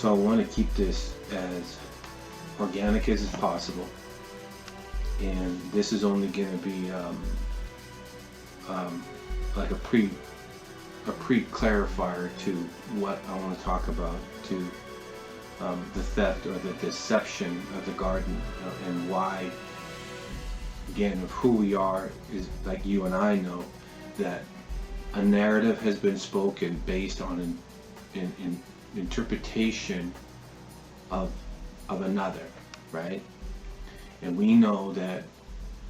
So I want to keep this as organic as possible, and this is only going to be like a pre-clarifier to what I want to talk about, to the theft or the deception of the garden, and why, again, of who we are is, like you and I know, that a narrative has been spoken based on an interpretation of another, right? And we know that.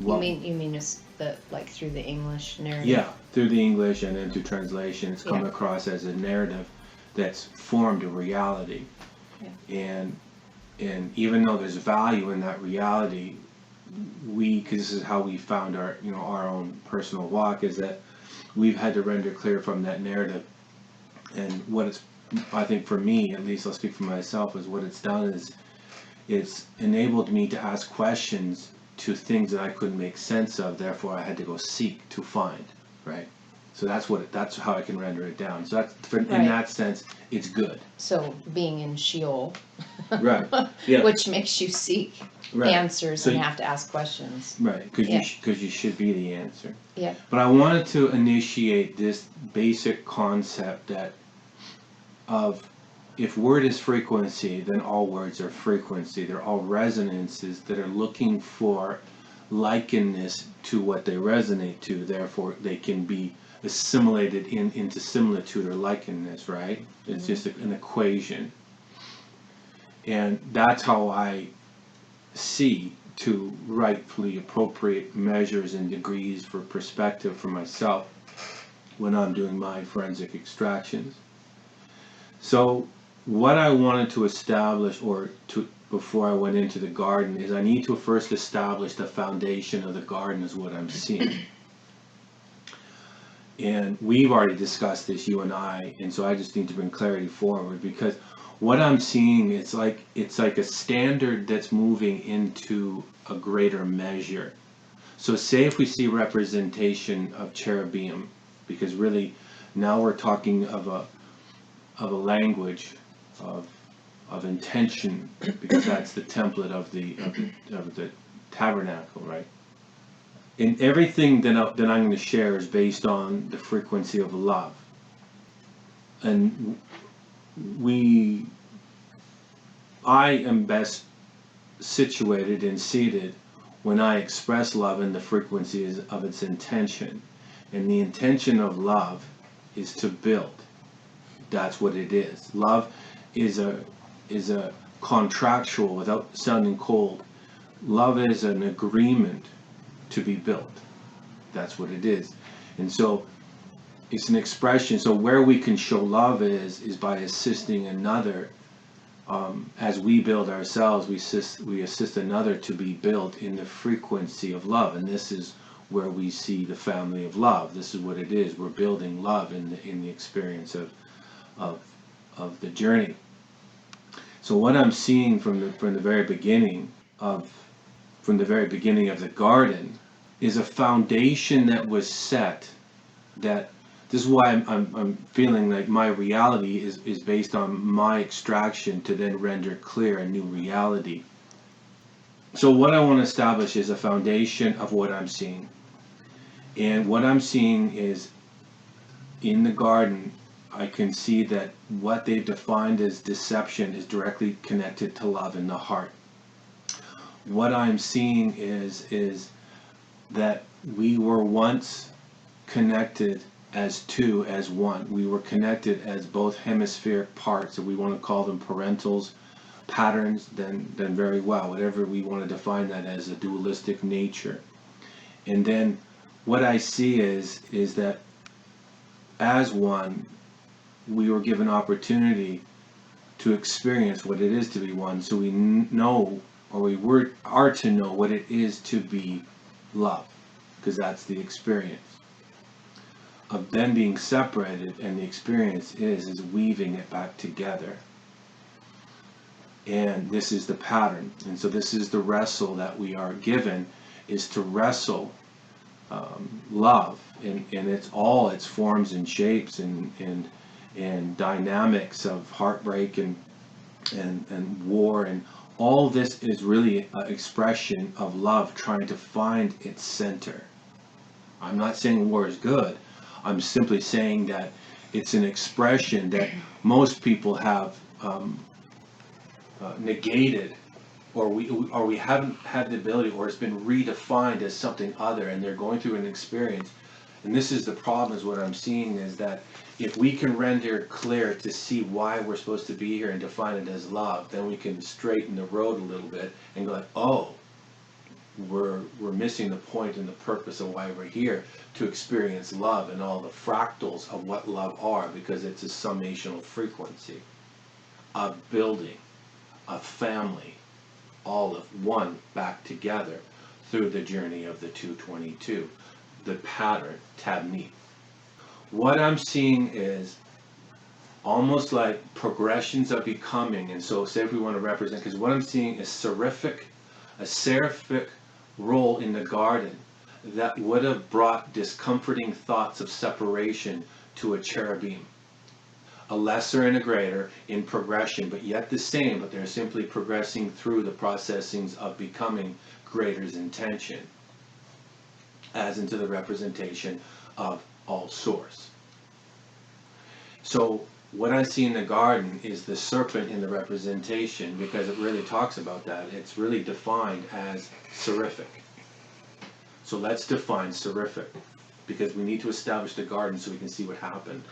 You mean it's like through the English narrative? Yeah, through the English and then through translation, it's come across as a narrative that's formed a reality. Yeah. And even though there's value in that reality, because this is how we found our own personal walk, is that we've had to render clear from that narrative. And what it's, I think for me, at least I'll speak for myself, is what it's done is it's enabled me to ask questions to things that I couldn't make sense of. Therefore, I had to go seek to find, right? So that's how I can render it down. So in that sense, it's good. So being in Sheol, right? Yeah. Which makes you seek answers and have to ask questions, right? Because you should be the answer. Yeah. But I wanted to initiate this basic concept of if word is frequency, then all words are frequency. They're all resonances that are looking for likenness to what they resonate to. Therefore, they can be assimilated into similitude or likenness, right? It's just an equation. And that's how I see to rightfully appropriate measures and degrees for perspective for myself when I'm doing my forensic extractions. So what I wanted to establish, before I went into the garden, is I need to first establish the foundation of the garden is what I'm seeing. And we've already discussed this, you and I, and so I just need to bring clarity forward, because what I'm seeing is it's like a standard that's moving into a greater measure. So say if we see representation of cherubim, because really now we're talking of a language of intention, because that's the template of the tabernacle, right? And everything that I'm going to share is based on the frequency of love. And I am best situated and seated when I express love in the frequency of its intention. And the intention of love is to build. That's what it is. Love is a contractual, without sounding cold. Love is an agreement to be built. That's what it is. And so it's an expression. So where we can show love is by assisting another. As we build ourselves, we assist another to be built in the frequency of love. And this is where we see the family of love. This is what it is. We're building love in the experience of the journey. So what I'm seeing from the very beginning of the garden is a foundation that was set. That this is why I'm feeling like my reality is based on my extraction to then render clear a new reality. So what I want to establish is a foundation of what I'm seeing. And what I'm seeing is, in the garden, I can see that what they've defined as deception is directly connected to love in the heart. What I'm seeing is that we were once connected as two, as one. We were connected as both hemispheric parts, and we want to call them parentals, patterns, then very well, whatever we want to define that as, a dualistic nature. And then what I see is that as one, we were given opportunity to experience what it is to be one. So we know, or we are to know what it is to be love, because that's the experience of then being separated, and the experience is weaving it back together. And this is the pattern. And so this is the wrestle that we are given, is to wrestle love in its all its forms and shapes and dynamics of heartbreak and and war, and all this is really an expression of love trying to find its center. I'm not saying war is good. I'm simply saying that it's an expression that most people have negated, or we haven't had the ability, or it's been redefined as something other, and they're going through an experience. And this is the problem, is what I'm seeing is that if we can render clear to see why we're supposed to be here and define it as love, then we can straighten the road a little bit and go like, oh, we're missing the point and the purpose of why we're here, to experience love and all the fractals of what love are, because it's a summational frequency of building a family, all of one back together through the journey of the 222, the pattern, Tabnit. What I'm seeing is almost like progressions of becoming, and so say if we want to represent, because what I'm seeing is a seraphic role in the garden that would have brought discomforting thoughts of separation to a cherubim. A lesser and a greater in progression, but yet the same, but they're simply progressing through the processings of becoming greater's intention, as into the representation of all source. So what I see in the garden is the serpent in the representation, because it really talks about that. It's really defined as seraphic. So let's define seraphic, because we need to establish the garden so we can see what happened.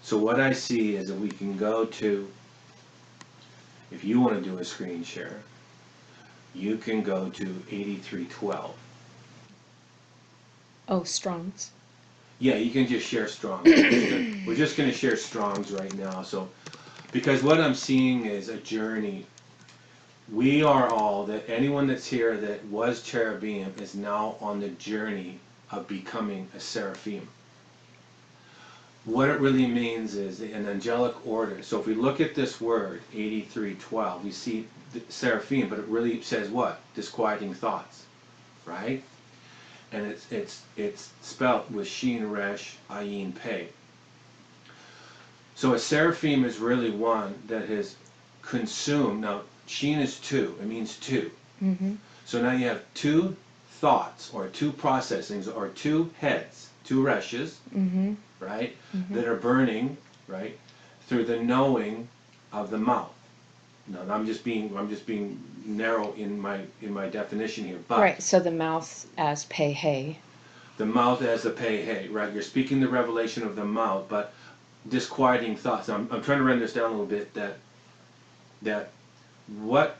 So what I see is that we can go to, if you want to do a screen share, you can go to 8312. Oh, Strong's. Yeah, you can just share Strong's. We're just going to share Strong's right now. So, because what I'm seeing is a journey. We are all, that anyone that's here that was cherubim is now on the journey of becoming a seraphim. What it really means is an angelic order. So if we look at this word, 8312, we see the seraphim, but it really says what? Disquieting thoughts, right? And it's spelt with Shin, Resh, Ayin, Pei. So a seraphim is really one that has consumed. Now, Shin is two. It means two. Mm-hmm. So now you have two thoughts, or two processings, or two heads, two Reshes, Mm-hmm. right, Mm-hmm. that are burning, right, through the knowing of the mouth. Now, I'm just being narrow in my definition here, but Right, so the mouth as pei hey. the mouth as the pei hey, right? You're speaking the revelation of the mouth, but disquieting thoughts. I'm trying to run this down a little bit. That what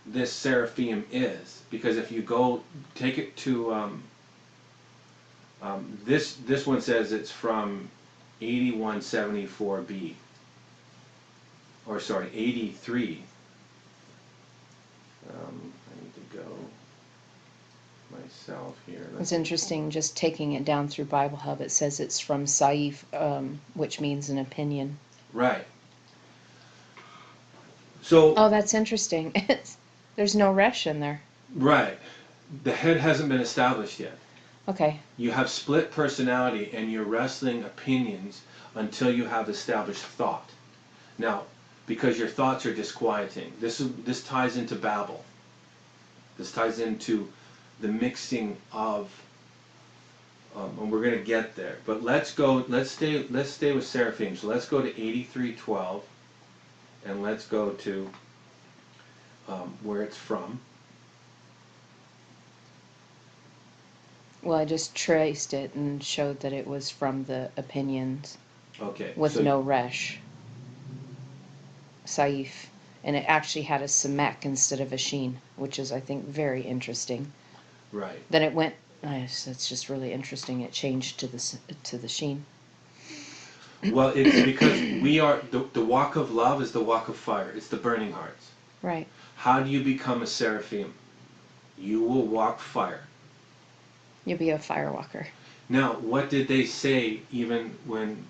this seraphim is, because if you go take it to this one says it's from 8174b, or sorry, 83. I need to go myself here. It's interesting, just taking it down through Bible Hub, it says it's from Saif, which means an opinion. Right. So. Oh, that's interesting. There's no resh in there. Right. The head hasn't been established yet. Okay. You have split personality, and you're wrestling opinions until you have established thought. Now, because your thoughts are disquieting, this ties into Babel. This ties into the mixing of, and we're going to get there. But let's stay with Seraphim. So let's go to 8312, and let's go to where it's from. Well, I just traced it and showed that it was from the opinions. Okay. With so, no resh. Saif. And it actually had a samek instead of a sheen, which is, I think, very interesting. Right. Then it went, it's just really interesting, it changed to the sheen. Well, it's because we are, the walk of love is the walk of fire. It's the burning hearts. Right. How do you become a seraphim? You will walk fire. You'll be a firewalker. Now, what did they say even when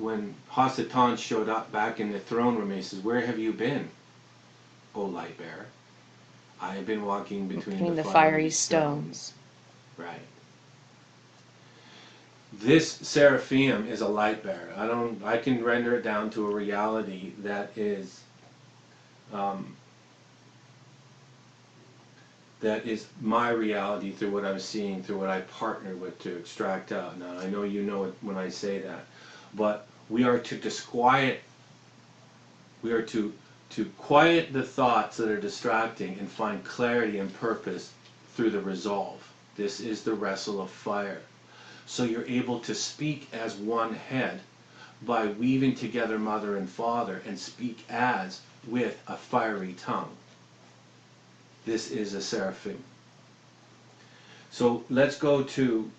Hasatan showed up back in the throne room? He says, "Where have you been, O light bearer?" "I have been walking between the fiery stones." Right. this Seraphim is a light bearer. I can render it down to a reality that is my reality through what I'm seeing, through what I partner with to extract out. Now, I know you know it when I say that, but we are to disquiet, we are to quiet the thoughts that are distracting and find clarity and purpose through the resolve. This is the wrestle of fire. So you're able to speak as one head by weaving together mother and father and speak as with a fiery tongue. This is a seraphim. So let's go to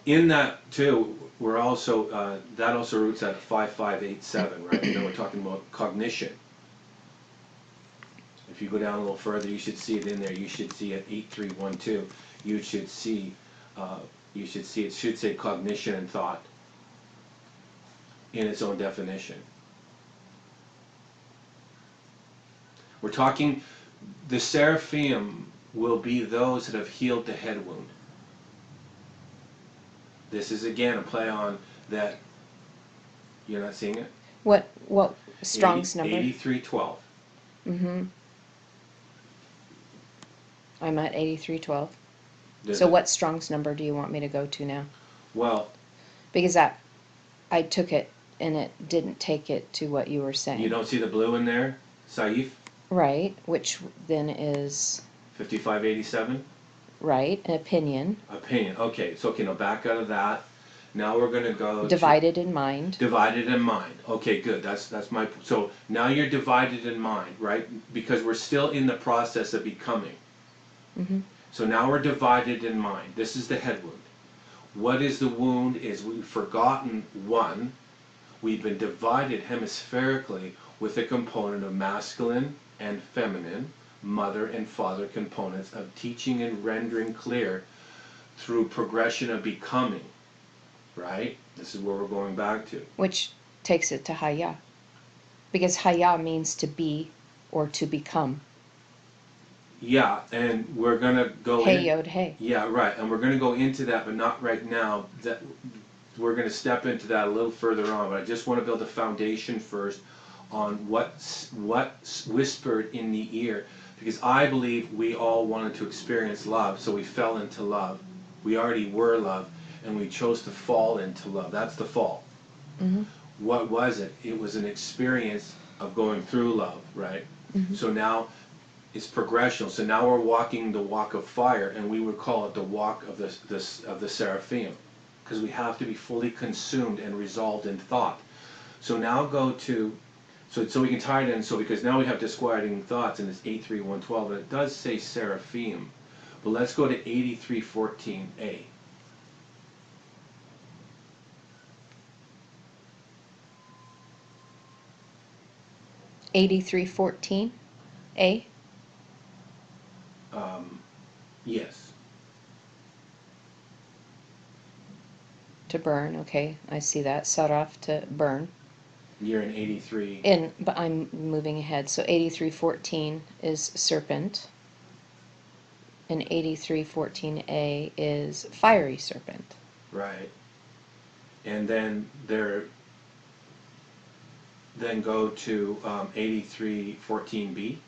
in that too. We're also that also roots at 5587, right? You know, we're talking about cognition. If you go down a little further, you should see it in there. You should see at 8312. You should see it should say cognition and thought in its own definition. We're talking, the seraphim will be those that have healed the head wound. This is again a play on that. You're not seeing it? What Strong's number? 8312. Mm-hmm. I'm at 8312. So what Strong's number do you want me to go to now? Well, because I took it and it didn't take it to what you were saying. You don't see the blue in there? Saif? Right, which then is 5587? right, an opinion. Opinion. Okay, so now back out of that. Now we're going to go divided in mind. Divided in mind. Okay, good. That's my. So now you're divided in mind, right? Because we're still in the process of becoming. Mm-hmm. So now we're divided in mind. This is the head wound. What is the wound? Is we've forgotten one. We've been divided hemispherically with a component of masculine and feminine, mother and father components of teaching and rendering clear through progression of becoming. Right? This is where we're going back to. Which takes it to Haya. Because Haya means to be or to become. Yeah, and we're going to go Hey Yod Hey. Yeah, right. And we're going to go into that, but not right now. That we're going to step into that a little further on. But I just want to build a foundation first on what's whispered in the ear. Because I believe we all wanted to experience love, so we fell into love. We already were love. And we chose to fall into love. That's the fall. Mm-hmm. What was it? It was an experience of going through love, right? Mm-hmm. So now it's progressional. So now we're walking the walk of fire, and we would call it the walk of the seraphim, because we have to be fully consumed and resolved in thought. So now go to so we can tie it in. So because now we have disquieting thoughts in this 83112, and it does say seraphim, but let's go to 8314a. 8314 A. Yes. To burn, okay, I see that. Saraf to burn. You're in 83. But I'm moving ahead. So 8314 is serpent. And 8314A is fiery serpent. Right. And then go to 8314B.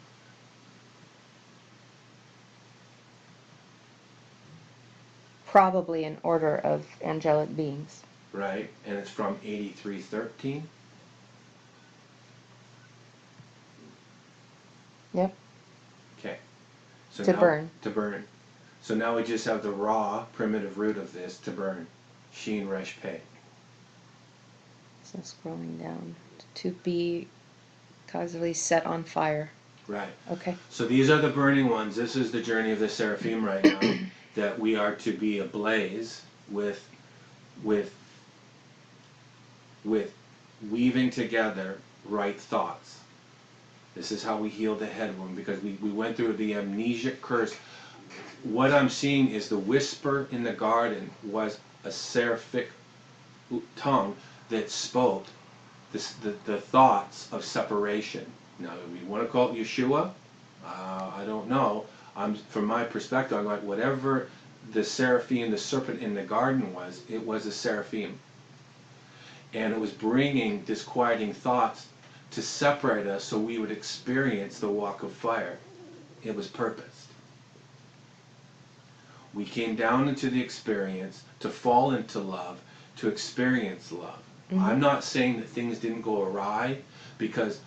Probably in order of angelic beings. Right, and it's from 8313. Yep. Okay. So to now, burn. To burn. So now we just have the raw primitive root of this, to burn. Shin Resh Pei. So scrolling down. To be causally set on fire. Right. Okay. So these are the burning ones. This is the journey of the seraphim right now. That we are to be ablaze with weaving together right thoughts. This is how we heal the head wound, because we went through the amnesic curse. What I'm seeing is the whisper in the garden was a seraphic tongue that spoke the thoughts of separation. Now, we want to call it Yeshua, I don't know. From my perspective, I'm like, whatever the seraphim, the serpent in the garden was, it was a seraphim. And it was bringing disquieting thoughts to separate us so we would experience the walk of fire. It was purposed. We came down into the experience to fall into love, to experience love. Mm-hmm. I'm not saying that things didn't go awry, because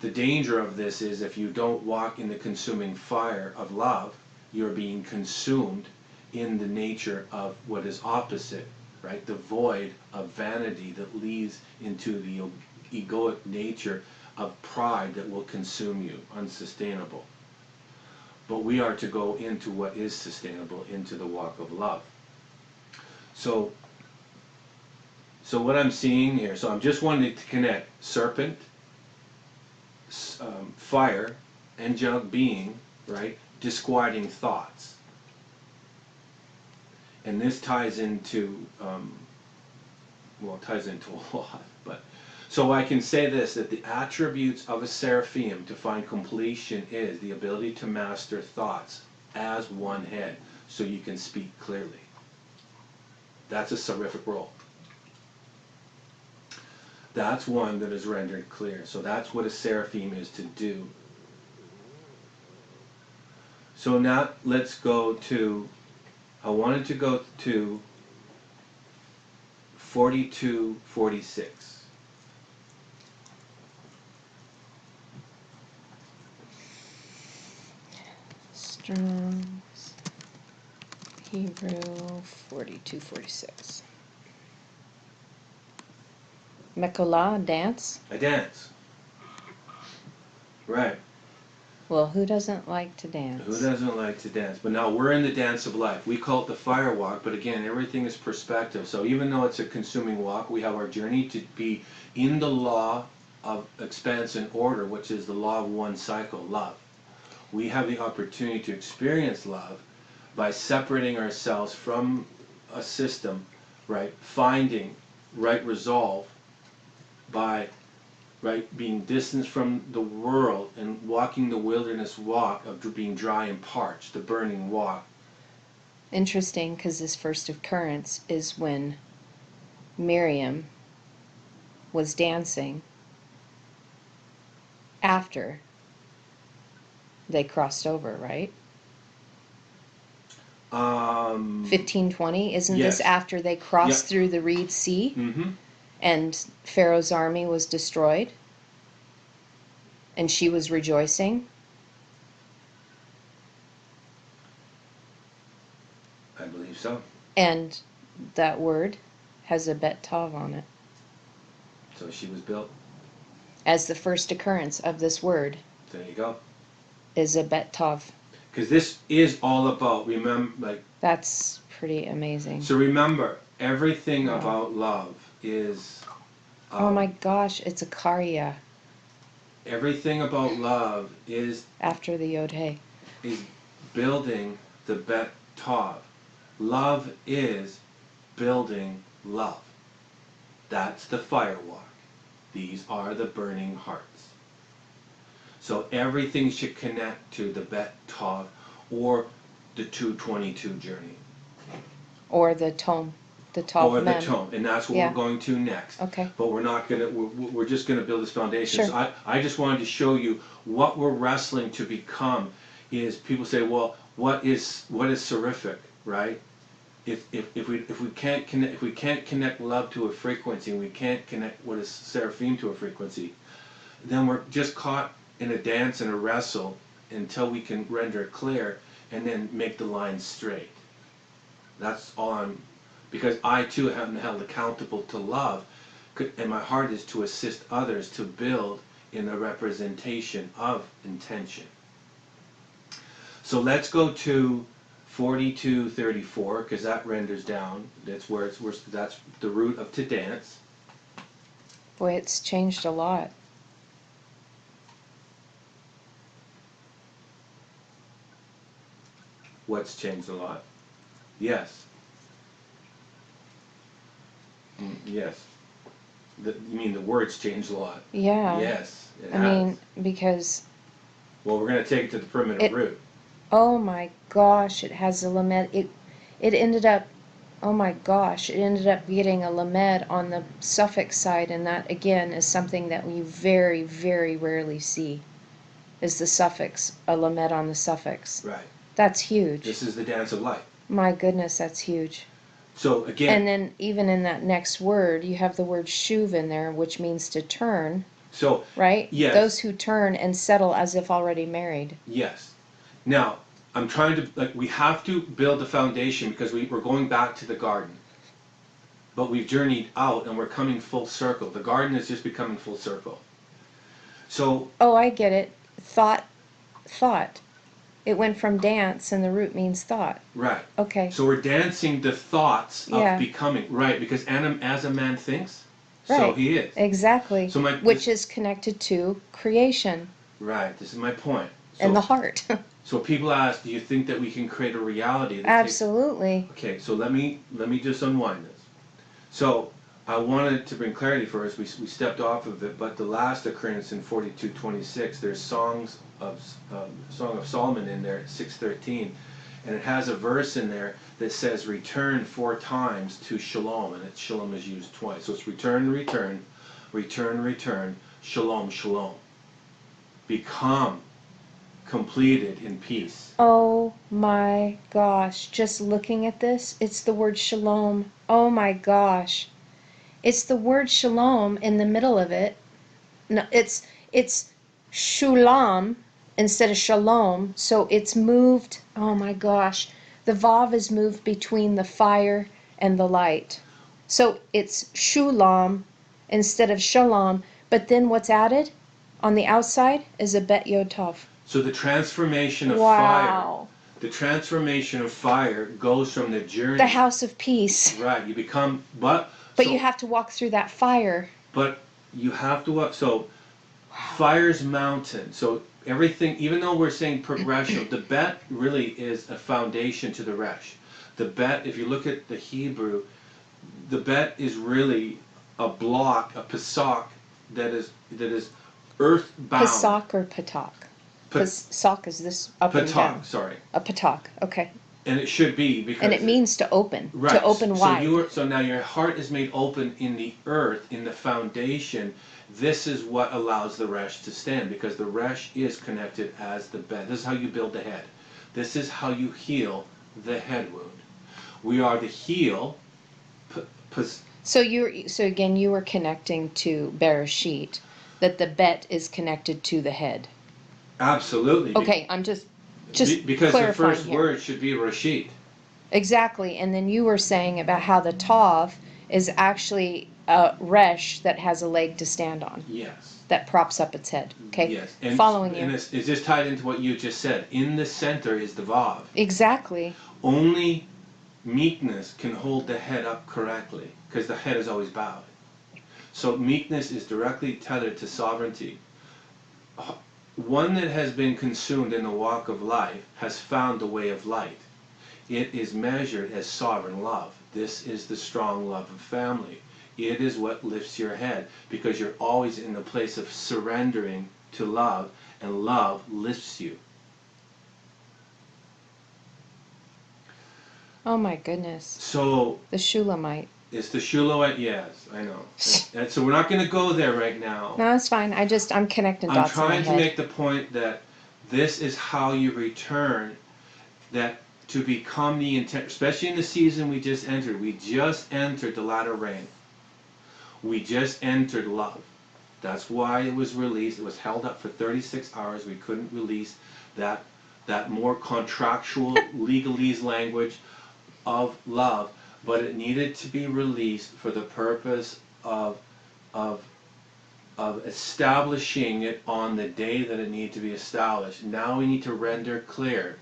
the danger of this is if you don't walk in the consuming fire of love, you're being consumed in the nature of what is opposite, right? The void of vanity that leads into the egoic nature of pride that will consume you, unsustainable. But we are to go into what is sustainable, into the walk of love. So what I'm seeing here, so I'm just wanting to connect serpent, fire, angelic being, right? Disquieting thoughts. And this ties into, it ties into a lot, but, so I can say this, that the attributes of a seraphim to find completion is the ability to master thoughts as one head, so you can speak clearly. That's a seraphic role. That's one that is rendered clear. So that's what a seraphim is to do. So now let's go to, I wanted to go to 42:46. Strong's Hebrew 42:46. Mekola, dance? I dance. Right. Well, who doesn't like to dance? Who doesn't like to dance? But now we're in the dance of life. We call it the fire walk, but again, everything is perspective. So even though it's a consuming walk, we have our journey to be in the law of expanse and order, which is the law of one cycle, love. We have the opportunity to experience love by separating ourselves from a system, right? Finding right resolve by, right, being distanced from the world and walking the wilderness walk of being dry and parched, the burning walk. Interesting, because this first occurrence is when Miriam was dancing after they crossed over, right? 1520, isn't yes. this after they crossed Yep. through the Reed Sea Mm-hmm. and Pharaoh's army was destroyed and she was rejoicing? I believe so. And that word has a bet tav on it. So she was built. As the first occurrence of this word There you go. is a bet tav. Because this is all about, remember, like. That's pretty amazing. So remember, everything Wow. about love is. Oh my gosh, it's a karya Everything about love is after the Yod Hey. is building the Bet Tav. Love is building love. That's the fire walk. These are the burning hearts. So everything should connect to the Bet Tav or the 222 journey. Or the Tome. The Tav Or the Mem. tome, and that's what Yeah. we're going to next. Okay. But we're not gonna. We're just gonna build this foundation. Sure. So I just wanted to show you what we're wrestling to become. Is people say, well, what is seraphic, right? If we can't connect love to a frequency, and we can't connect what is seraphim to a frequency, then we're just caught in a dance and a wrestle until we can render it clear and then make the line straight. That's all I'm. Because I too am held accountable to love, and my heart is to assist others to build in the representation of intention. So let's go to 42:34, because that renders down. That's where that's the root of to dance. Boy, it's changed a lot. What's changed a lot? Yes. Yes. You mean the words changed a lot? Yeah. Yes, it I has. mean, because Well, we're going to take it to the primitive It, root. oh my gosh, it has a lamed. It ended up, oh my gosh, it ended up getting a lamed on the suffix side, and that again is something that you very, very rarely see. Is the suffix, a lamed on the suffix. Right. That's huge. This is the dance of light. My goodness, that's huge. So again. And then even in that next word, you have the word shuv in there, which means to turn. So. Right? Yes. Those who turn and settle as if already married. Yes. Now, I'm trying to, we have to build a foundation because we're going back to the garden. But we've journeyed out and we're coming full circle. The garden is just becoming full circle. So. Oh, I get it. Thought. It went from dance, and the root means thought. Right. Okay. So we're dancing the thoughts of becoming. Right, because as a man thinks, so he is. Exactly. So which is connected to creation. Right, this is my point. So, and the heart. So people ask, do you think that we can create a reality? Absolutely. Okay, so let me just unwind this. So I wanted to bring clarity first. We stepped off of it, but the last occurrence in 42:26, there's Song of Solomon in there, 6:13, and it has a verse in there that says return 4 times to shalom, and shalom is used twice. So it's return, return, return, return, shalom, shalom. Become completed in peace. Oh my gosh, just looking at this, it's the word shalom. Oh my gosh. It's the word shalom in the middle of it. No, it's shulam instead of shalom, so it's moved. Oh my gosh. The vav is moved between the fire and the light. So it's shulam instead of shalom, but then what's added on the outside is a bet yod tov. So the transformation of fire, goes from the journey. The house of peace. Right, you become, But you have to walk through that fire. But you have to walk, so fire's mountain. So everything, even though we're saying progression, the bet really is a foundation to the resh. The bet, if you look at the Hebrew, the bet is really a block, a pesach that is earthbound. Pesach or patak? Pesach is this up and down. Patak, sorry. A patak, okay. And it should be because. And it means to open, right. To open wide. So now your heart is made open in the earth, in the foundation. This is what allows the resh to stand, because the resh is connected as the bed. This is how you build the head. This is how you heal the head wound. We are the heel. So again, you were connecting to Bereshit, that the bet is connected to the head. Absolutely. Okay, I'm just because the first here. word should be Rashid. Exactly, and then you were saying about how the Tav is actually a resh that has a leg to stand on. Yes. That props up its head. Okay. Yes. And, following you. And it's just tied into what you just said. In the center is the Vav. Exactly. Only meekness can hold the head up correctly, because the head is always bowed. So meekness is directly tethered to sovereignty. One that has been consumed in the walk of life has found the way of light. It is measured as sovereign love. This is the strong love of family. It is what lifts your head, because you're always in the place of surrendering to love, and love lifts you. Oh my goodness. So the Shulamite. It's the Shulamite, yes, I know. And so we're not going to go there right now. No, it's fine. I'm connecting dots in my head. I'm trying to make the point that this is how you return, that to become the intent, especially in the season we just entered. We just entered the latter rain. We just entered love. That's why it was released. It was held up for 36 hours. We couldn't release that more contractual legalese language of love, but it needed to be released for the purpose of establishing it on the day that it needed to be established. Now we need to render clear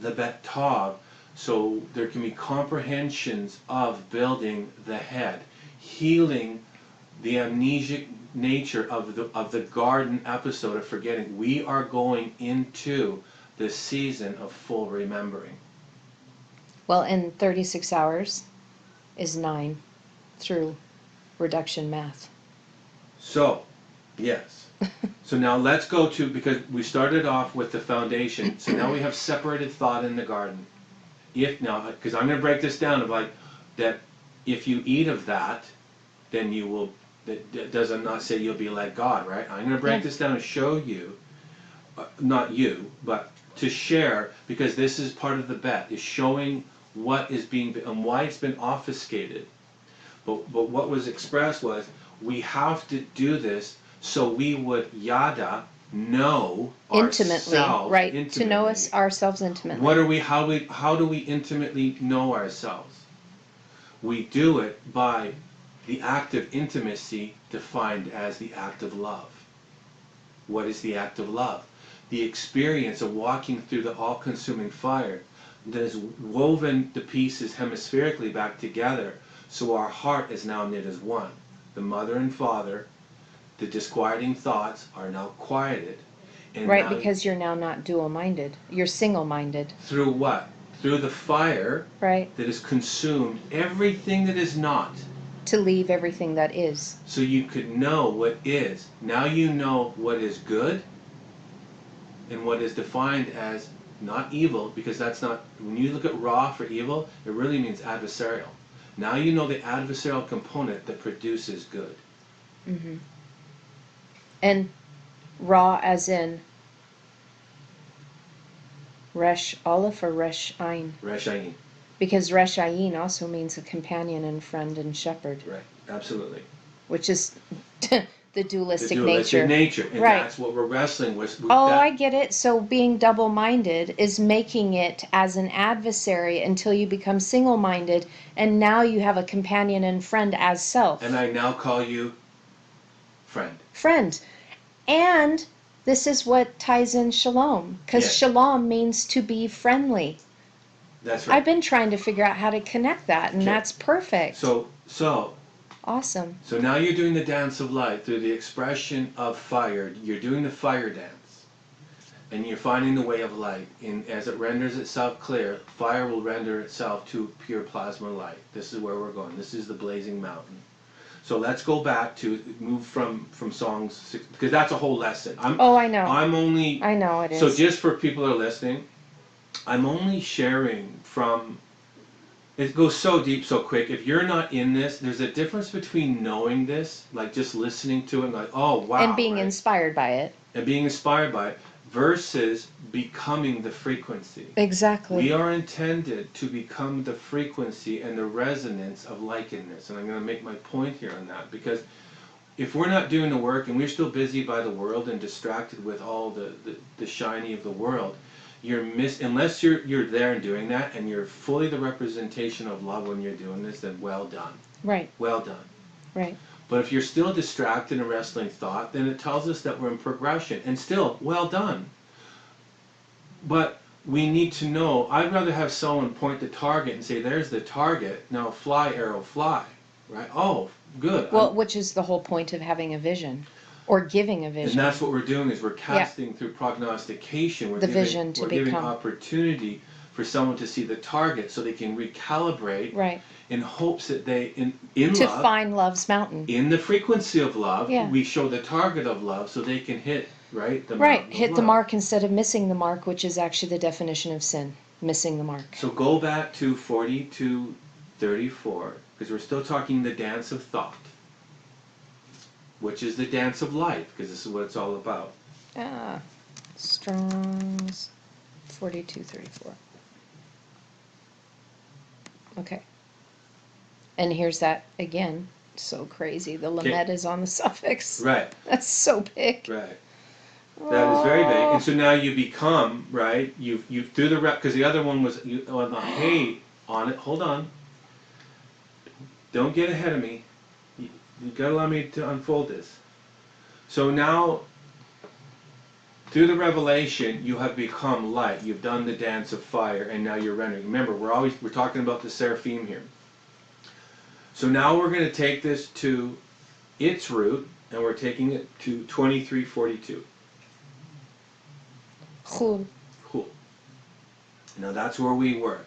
the Bet Tov, so there can be comprehensions of building the head, healing the amnesic nature of the garden episode of forgetting. We are going into the season of full remembering. Well, in 36 hours is 9 through reduction math. So, yes. So now let's go to, because we started off with the foundation, so now we have separated thought in the garden. If now, because I'm going to break this down of like, that if you eat of that, then you will, that does not say you'll be like God, right? I'm going to break this down and show you, not you, but to share, because this is part of the bet, is showing what is being, and why it's been obfuscated. But what was expressed was, we have to do this so we would yada, know Intimately, ourselves right? intimately. To know us ourselves intimately. What are we? How do we intimately know ourselves? We do it by the act of intimacy defined as the act of love. What is the act of love? The experience of walking through the all-consuming fire that has woven the pieces hemispherically back together, so our heart is now knit as one. The mother and father, the disquieting thoughts are now quieted. And Right, now, because you're now not dual-minded. You're single-minded. through what? Through the fire, right, that has consumed everything that is not. to leave everything that is. So you could know what is. Now you know what is good and what is defined as not evil, because that's not, when you look at raw for evil, it really means adversarial. Now you know the adversarial component that produces good. Mm-hmm. And Ra as in Resh Aleph or Resh Ayin? Resh Ayin. Because Resh Ayin also means a companion and friend and shepherd. Right, absolutely. Which is the dualistic nature. And right. That's what we're wrestling with. I get it. So being double-minded is making it as an adversary until you become single-minded, and now you have a companion and friend as self. And I now call you friend. Friend. And this is what ties in shalom, because shalom means to be friendly. That's right. I've been trying to figure out how to connect that, and that's perfect. So awesome. So now you're doing the dance of light through the expression of fire. You're doing the fire dance. And you're finding the way of light. As it renders itself clear, fire will render itself to pure plasma light. This is where we're going. This is the blazing mountain. So let's go back to move from songs 6, because that's a whole lesson. I know. I know it is. So just for people that are listening, I'm only sharing from. It goes so deep so quick. If you're not in this, there's a difference between knowing this, like just listening to it and like, oh wow. And being inspired by it. And being inspired by it, versus becoming the frequency. Exactly. We are intended to become the frequency and the resonance of likeness. And I'm going to make my point here on that, because if we're not doing the work and we're still busy by the world and distracted with all the shiny of the world, unless you're there and doing that and you're fully the representation of love when you're doing this, then well done. Right. Well done. Right. But if you're still distracted and wrestling thought, then it tells us that we're in progression, and still well done. But we need to know, I'd rather have someone point the target and say, there's the target, now fly, arrow, fly. Right? Oh, good. Well, which is the whole point of having a vision. Or giving a vision. And that's what we're doing, is we're casting through prognostication. We're giving opportunity for someone to see the target so they can recalibrate. Right. In hopes that they, in to love, find love's mountain. In the frequency of love, we show the target of love so they can hit, right? Hit the mark instead of missing the mark, which is actually the definition of sin. Missing the mark. So go back to 42:34, because we're still talking the dance of thought, which is the dance of life, because this is what it's all about. Strong's 42:34. Okay. And here's that again. So crazy. The lamed is on the suffix. Right. That's so big. Right. That is very big. And so now you become, right, you through the because the other one was on the hey on it. Hold on. Don't get ahead of me. You got to allow me to unfold this. So now, through the revelation, you have become light. You've done the dance of fire, and now you're rendering. Remember, we're talking about the Seraphim here. So now we're going to take this to its root, and we're taking it to 23:42. Chul. Cool. Now that's where we were.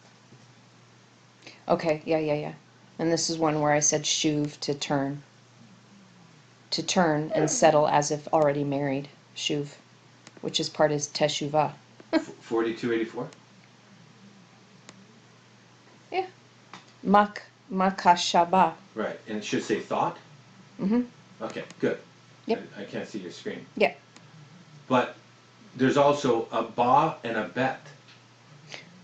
Okay, yeah. And this is one where I said shuv, to turn. To turn and settle as if already married. Shuv, which is part is teshuvah. 4284? Yeah. Makashaba. Right, and it should say thought? Mm-hmm. Okay, good. Yep. I can't see your screen. Yeah. But there's also a ba and a bet.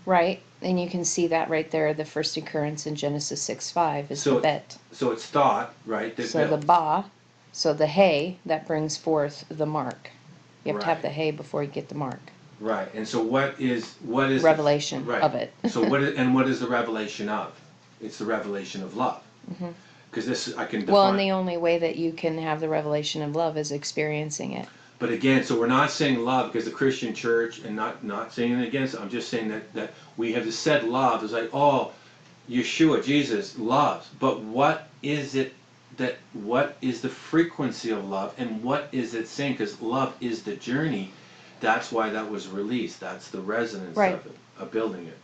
Right. And you can see that right there, the first occurrence in Genesis 6:5 is So the bet. So it's thought, right? That So the builds. ba, so the hay, that brings forth the mark. You have to have Right. the hay before you get the mark. Right, and so what is Revelation right? of it. So what is the revelation of? It's the revelation of love. Mm-hmm. Because this I can define. Well, and the only way that you can have the revelation of love is experiencing it. But again, so we're not saying love because the Christian church, and not saying it against. I'm just saying that we have said love is like, oh, Yeshua, Jesus loves. But what is it what is the frequency of love, and what is it saying? Because love is the journey. That's why that was released. That's the resonance Right. of it, of building it.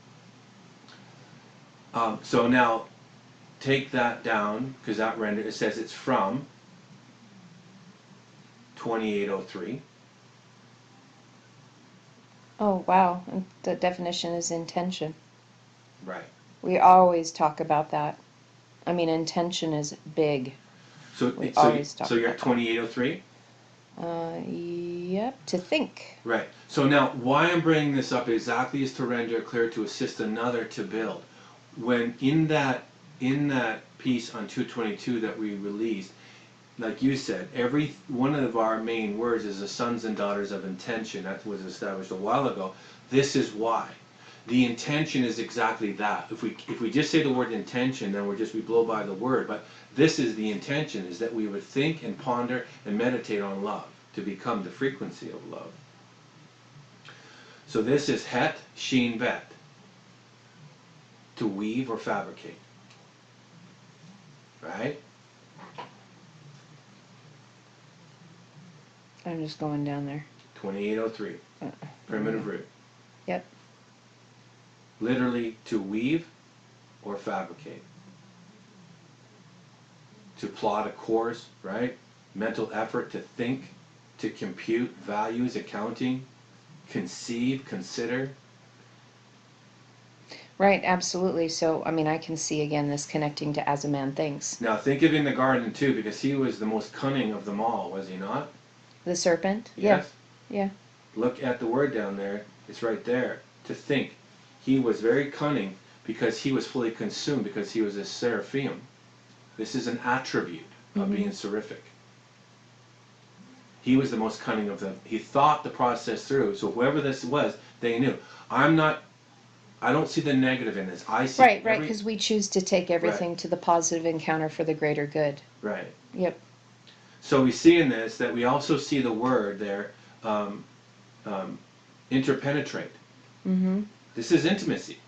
So now, take that down because that render it says it's from 2803. Oh, wow. And the definition is intention. Right. We always talk about that. I mean, intention is big. So We always talk so you're about at 2803. Yep, to think. Right. So now, why I'm bringing this up exactly is to render it clear, to assist another to build. When in that piece on 222 that we released, like you said, every one of our main words is the sons and daughters of intention. That was established a while ago. This is why. The intention is exactly that. If we just say the word intention, then we blow by the word. But this is the intention: is that we would think and ponder and meditate on love to become the frequency of love. So this is het, sheen, vet. To weave or fabricate. Right? I'm just going down there. 2803. Primitive root. Yep. Literally, to weave or fabricate. To plot a course, right? Mental effort to think, to compute values, accounting, conceive, consider. Right, absolutely. So, I mean, I can see again this connecting to as a man thinks. Now think of in the garden too, because he was the most cunning of them all, was he not? The serpent? Yes. Yeah. Look at the word down there. It's right there. To think. He was very cunning because he was fully consumed, because he was a seraphim. This is an attribute of being seraphic. He was the most cunning of them. He thought the process through. So whoever this was, they knew. I don't see the negative in this. I see Right, because we choose to take everything to the positive encounter for the greater good. Right. Yep. So we see in this that we also see the word there, interpenetrate. Mm-hmm. This is intimacy.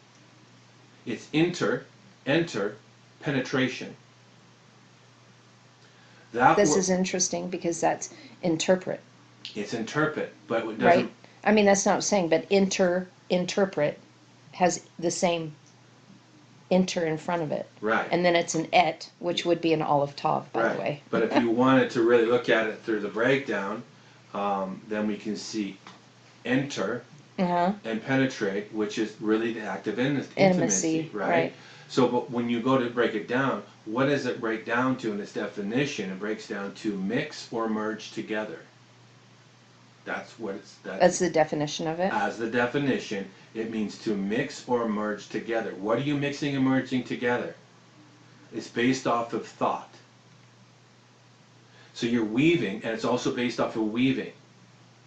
It's enter, penetration. This is interesting because that's interpret. It's interpret, but it doesn't. Right? I mean, that's not what I'm saying, but interpret has the same inter in front of it. Right. And then it's an et, which would be an olive tav, by the way. But if you wanted to really look at it through the breakdown, then we can see enter and penetrate, which is really the act of intimacy, right? So, but when you go to break it down, what does it break down to in its definition? It breaks down to mix or merge together. That's what That's the definition of it. As the definition, it means to mix or merge together. What are you mixing and merging together? It's based off of thought. So you're weaving, and it's also based off of weaving.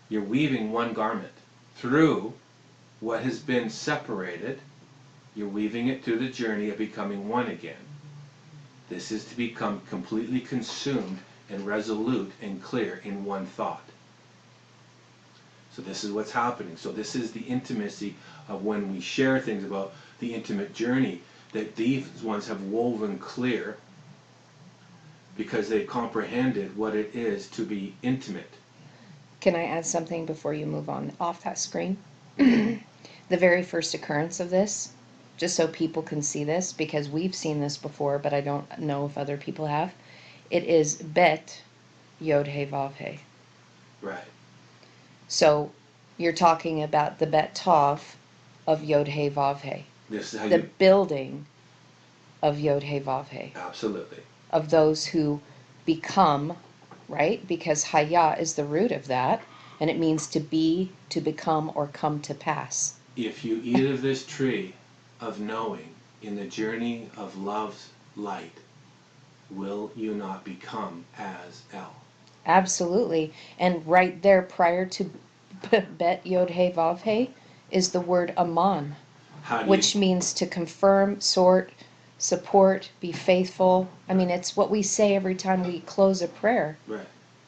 You're weaving one garment through what has been separated. You're weaving it through the journey of becoming one again. This is to become completely consumed and resolute and clear in one thought. So this is what's happening. So this is the intimacy of when we share things about the intimate journey, that these ones have woven clear because they've comprehended what it is to be intimate. Can I add something before you move on off that screen? The very first occurrence of this just so people can see this, because we've seen this before, but I don't know if other people have. It is Bet Yod He Vav He. Right. So you're talking about the Bet Tov of Yod He Vav He. This is how The you. building of Yod He Vav He. Absolutely. Of those who become, right? Because Haya is the root of that, and it means to be, to become, or come to pass. If you eat of this tree of knowing in the journey of love's light, will you not become as El? Absolutely. And right there, prior to Bet Yod He Vav He, is the word Aman, How do which you? means to confirm, sort, support, be faithful. I mean, it's what we say every time we close a prayer. Right.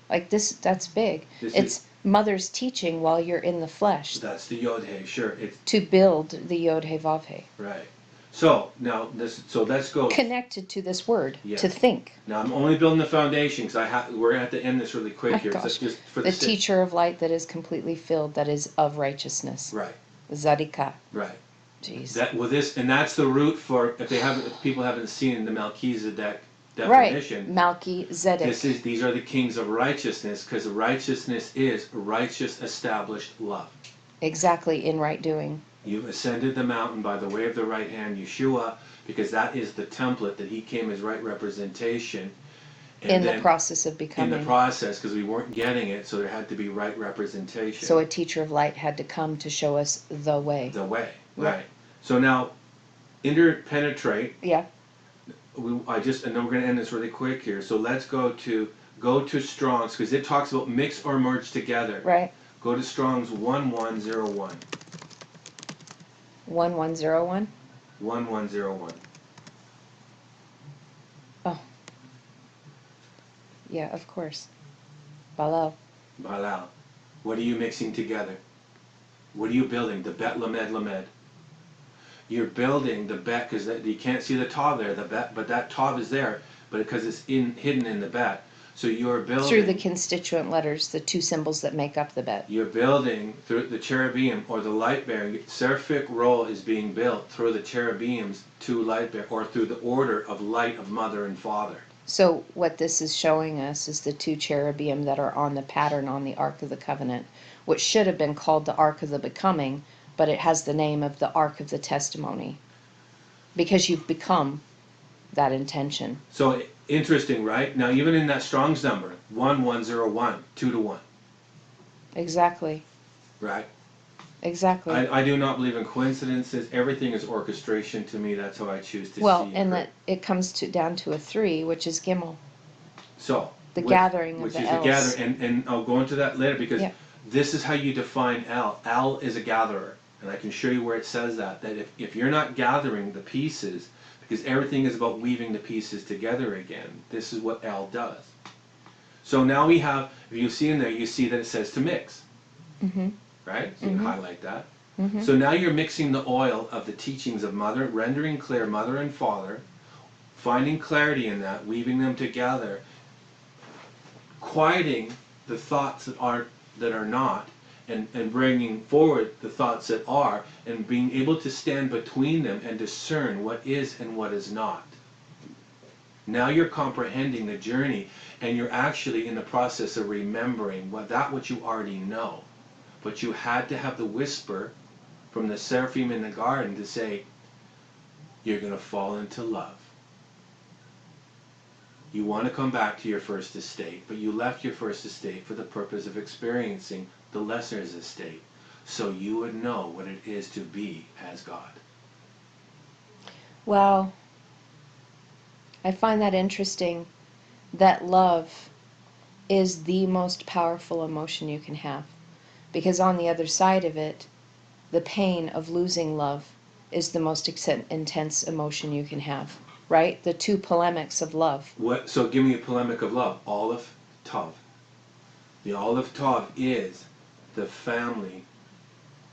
Like this, that's big. This It's is. mother's teaching while you're in the flesh That's the Yod He. Sure. It's to build the Yod He Vav He. right. So now this. So let's go. Connected to this word, Yeah. to think. Now I'm only building the foundation because we're gonna have to end this really quick My here. gosh. So just for The sake. teacher of light that is completely filled, that is of righteousness. Right. Zadika. Right. Jeez. That well this and that's the root for if people haven't seen the Melchizedek Right. definition. Malki Zedek. These are the kings of righteousness because righteousness is righteous established love. Exactly, in right doing. You've ascended the mountain by the way of the right hand, Yeshua, because that is the template that he came as right representation. And In then, the process of in becoming. the process, because we weren't getting it, so there had to be right representation. So a teacher of light had to come to show us the way. The way, Yeah. right. So now, interpenetrate. Yeah. And then we're going to end this really quick here. So let's go to Strong's, because it talks about mix or merge together. Right. Go to Strong's 1101. 1101. 1101. Oh. Yeah, of course. Balal. Balal. What are you mixing together? What are you building? The Bet Lamed Lamed. You're building the Bet because you can't see the Tav there, the Bet, but that Tav is there, but because it's hidden in the Bet. So you're building Through the constituent letters, the two symbols that make up the Bet. You're building through the cherubim or the light bearing. Seraphic role is being built through the cherubims to light bear, or through the order of light of mother and father. So what this is showing us is the two cherubim that are on the pattern on the Ark of the Covenant, which should have been called the Ark of the Becoming, but it has the name of the Ark of the Testimony, because you've become that intention. So interesting, right? Now even in that Strong's number, 1101, 2 to 1. Exactly. Right? Exactly. I do not believe in coincidences. Everything is orchestration to me. That's how I choose to see Well, it. and that it comes down to a 3, which is Gimel. So The gathering of the which L's. is the gathering, and I'll go into that later because Yeah. this is how you define El. El is a gatherer, and I can show you where it says that if you're not gathering the pieces, because everything is about weaving the pieces together again, this is what El does. So now we have, if you see in there, you see that it says to mix. Mm-hmm. Right? So you can highlight that. Mm-hmm. So now you're mixing the oil of the teachings of Mother, rendering clear Mother and Father, finding clarity in that, weaving them together, quieting the thoughts that are not, and bringing forward the thoughts that are, and being able to stand between them and discern what is and what is not. Now you're comprehending the journey, and you're actually in the process of remembering what you already know. But you had to have the whisper from the Seraphim in the garden to say, you're going to fall into love. You want to come back to your first estate, but you left your first estate for the purpose of experiencing the lesser's estate, so you would know what it is to be as God. Well, I find that interesting, that love is the most powerful emotion you can have. Because on the other side of it, the pain of losing love is the most intense emotion you can have. Right? The two polemics of love. So give me a polemic of love. Aleph Tav. The Aleph Tav is the family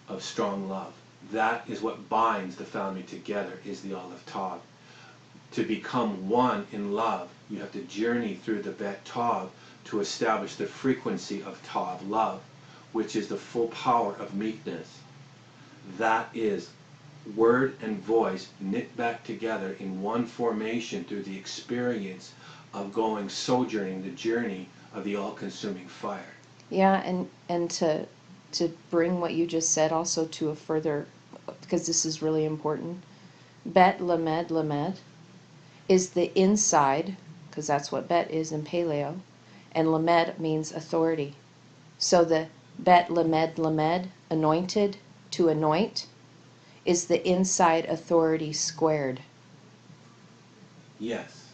of strong love. That is what binds the family together, is the Aleph Tav. To become one in love, you have to journey through the Bet Tav to establish the frequency of Tav, love, which is the full power of meekness. That is word and voice knit back together in one formation through the experience of going sojourning the journey of the all-consuming fire. Yeah, and to bring what you just said also to a further, because this is really important. Bet lamed lamed is the inside, because that's what bet is in Paleo, and lamed means authority. So the bet lamed lamed, anointed to anoint, is the inside authority squared. Yes.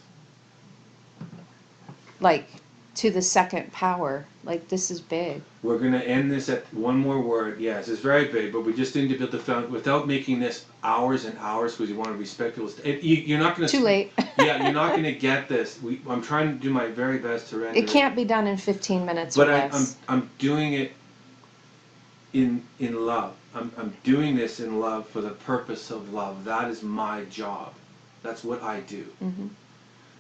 Like to the second power. Like this is big. We're going to end this at one more word. Yes, it's very big, but we just need to build the foundation without making this hours and hours because you want to respect people's. You're not going to. Too late. Yeah, you're not going to get this. I'm trying to do my very best to render It can't be done in 15 minutes but or less. I'm doing it in love. I'm doing this in love for the purpose of love. That is my job. That's what I do. Mm-hmm.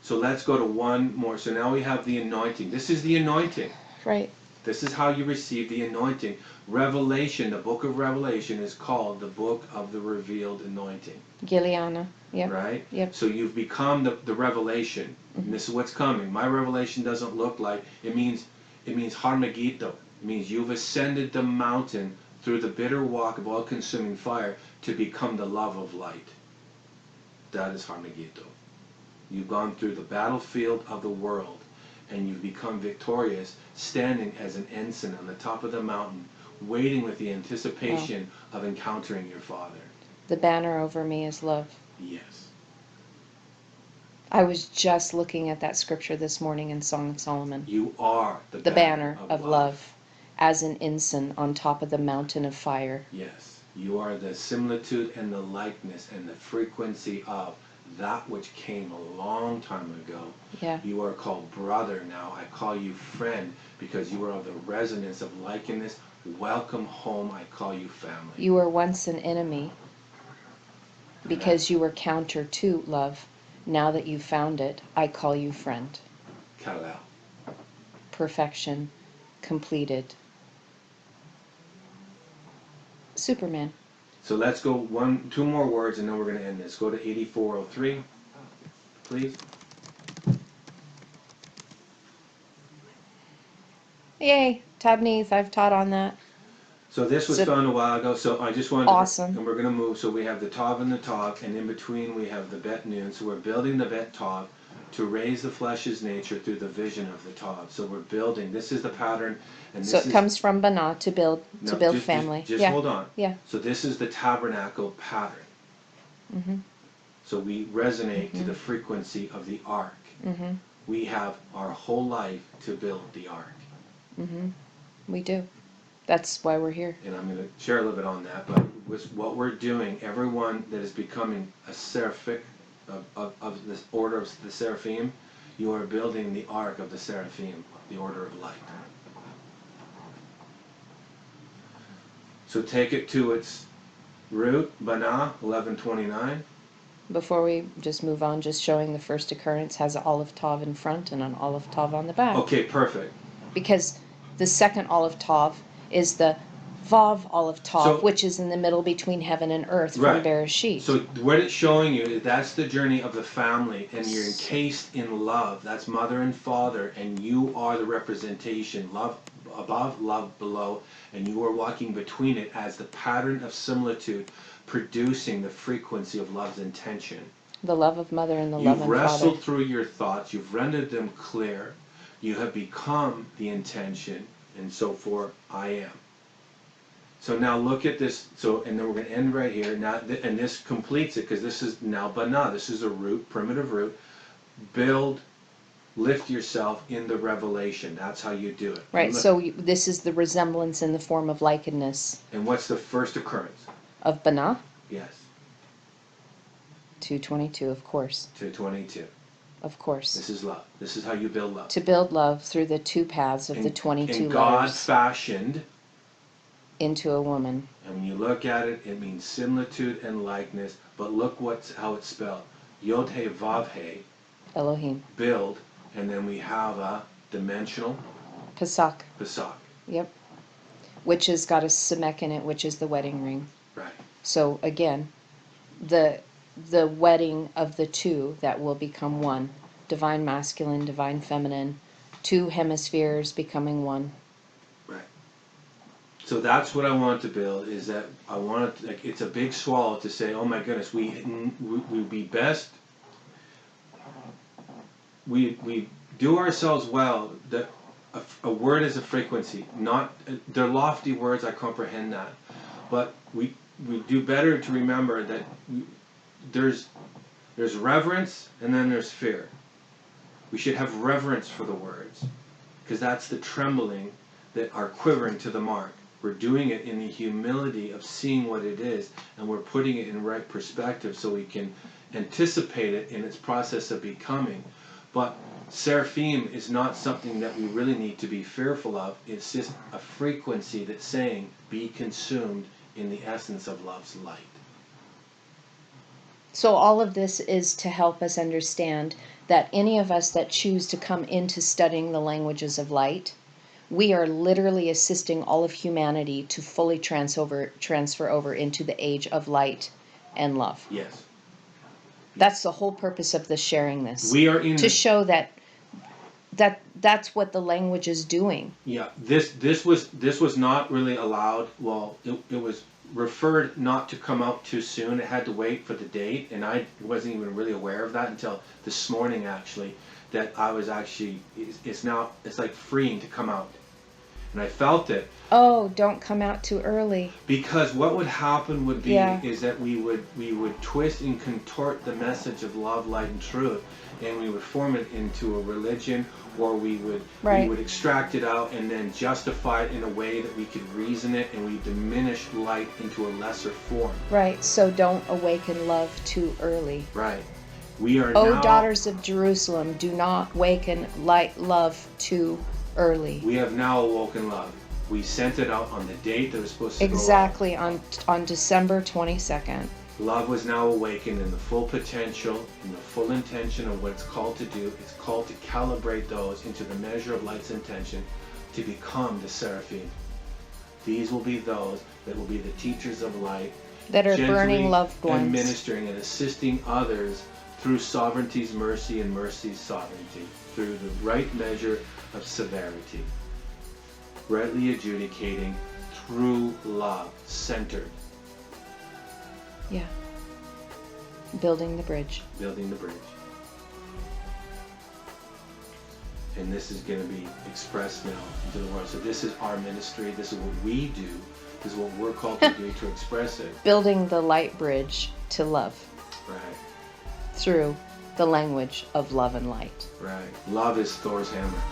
So let's go to one more. So now we have the anointing. This is the anointing. Right. This is how you receive the anointing. Revelation, the book of Revelation is called the book of the revealed anointing. Giliana. Yep. Right? Yep. So you've become the revelation. Mm-hmm. And this is what's coming. My revelation doesn't look like, it means harmagito. It means you've ascended the mountain through the bitter walk of all-consuming fire to become the love of light. That is harmagito. You've gone through the battlefield of the world and you've become victorious, standing as an ensign on the top of the mountain, waiting with the anticipation of encountering your Father. The banner over me is love. Yes. I was just looking at that scripture this morning in Song of Solomon. You are the banner of love, as an ensign on top of the mountain of fire. Yes. You are the similitude and the likeness and the frequency of that which came a long time ago. Yeah. You are called brother now. I call you friend because you are of the resonance of likeness. Welcome home. I call you family. You were once an enemy because you were counter to love. Now that you've found it, I call you friend. Kalal. Perfection completed. Superman. So let's go two more words and then we're going to end this. Go to 8403, please. Yay, Tabnese, I've taught on that. So this was found a while ago, so I just wanted awesome. And we're going to move, so we have the Tav and the Tav, and in between we have the Bet Noon. So we're building the Bet Tav to raise the flesh's nature through the vision of the Tav. So we're building, this is the pattern. And so it comes from Bana to build family. Just hold on. Yeah. So this is the Tabernacle Pattern. Mm-hmm. So we resonate to the frequency of the Ark. Mm-hmm. We have our whole life to build the Ark. Mm-hmm. We do. That's why we're here. And I'm going to share a little bit on that, but with what we're doing, everyone that is becoming a seraphic of this order of the Seraphim, you are building the Ark of the Seraphim, the order of light. So take it to its root, Bana, 1129. Before we just move on, just showing the first occurrence has an olive tav in front and an olive tav on the back. Okay, perfect. Because the second olive tav is the Vav olive tav, which is in the middle between heaven and earth from Bereshit. So what it's showing you is that's the journey of the family, and you're encased in love. That's mother and father, and you are the representation. Love above, love below, and you are walking between it as the pattern of similitude, producing the frequency of love's intention. The love of mother and the love of father. You've wrestled through your thoughts. You've rendered them clear. You have become the intention, and so forth, I am. So now look at this, and then we're going to end right here, now, and this completes it, because this is now Bana, this is a root, primitive root. Build, lift yourself in the revelation, that's how you do it. Right, so this is the resemblance in the form of likeness. And what's the first occurrence? Of Bana? Yes. 222, of course. 222. Of course. This is love. This is how you build love. To build love through the two paths of the 22 and God letters. fashioned into a woman. And when you look at it, it means similitude and likeness, but look how it's spelled. Yod He Vav He. Elohim. Build, and then we have a dimensional. Pesach. Pesach. Yep. Which has got a Semek in it, which is the wedding ring. Right. So again, the wedding of the two that will become one. Divine masculine, divine feminine, two hemispheres becoming one. Right. So that's what I want to build, is that I want it, like, it's a big swallow to say, oh my goodness, we be best, we do ourselves well, that a word is a frequency, not, they're lofty words, I comprehend that, but we do better to remember that there's reverence and then there's fear. We should have reverence for the words, because that's the trembling that are quivering to the mark. We're doing it in the humility of seeing what it is, and we're putting it in right perspective so we can anticipate it in its process of becoming. But Seraphim is not something that we really need to be fearful of. It's just a frequency that's saying, be consumed in the essence of love's light. So all of this is to help us understand that any of us that choose to come into studying the languages of light, we are literally assisting all of humanity to fully transfer over into the age of light and love. Yes. That's the whole purpose of the sharing this. We are in to show that's what the language is doing. Yeah, this was not really allowed. Well, it was referred not to come out too soon. It had to wait for the date, and I wasn't even really aware of that until this morning, actually, that I was actually, it's like freeing to come out. And I felt it. Oh, don't come out too early. Because what would happen would be Yeah. is that we would twist and contort the message of love, light, and truth, and we would form it into a religion, or we would extract it out and then justify it in a way that we could reason it, and we diminish light into a lesser form. Right, so don't awaken love too early. Right. We are Oh, now, daughters of Jerusalem, do not waken love too early. we have now awoken love. We sent it out on the date that was supposed to Exactly, on December 22nd. Love was now awakened in the full potential, in the full intention of what it's called to do. It's called to calibrate those into the measure of light's intention to become the Seraphim. These will be those that will be the teachers of light, That are gently burning loved ones. and ministering and assisting others through sovereignty's mercy and mercy's sovereignty, through the right measure of severity, rightly adjudicating through love, centered. Yeah. Building the bridge. Building the bridge. And this is going to be expressed now into the world. So this is our ministry. This is what we do. This is what we're called to do, to express it. Building the light bridge to love. Right. Through the language of love and light. Right. Love is Thor's hammer.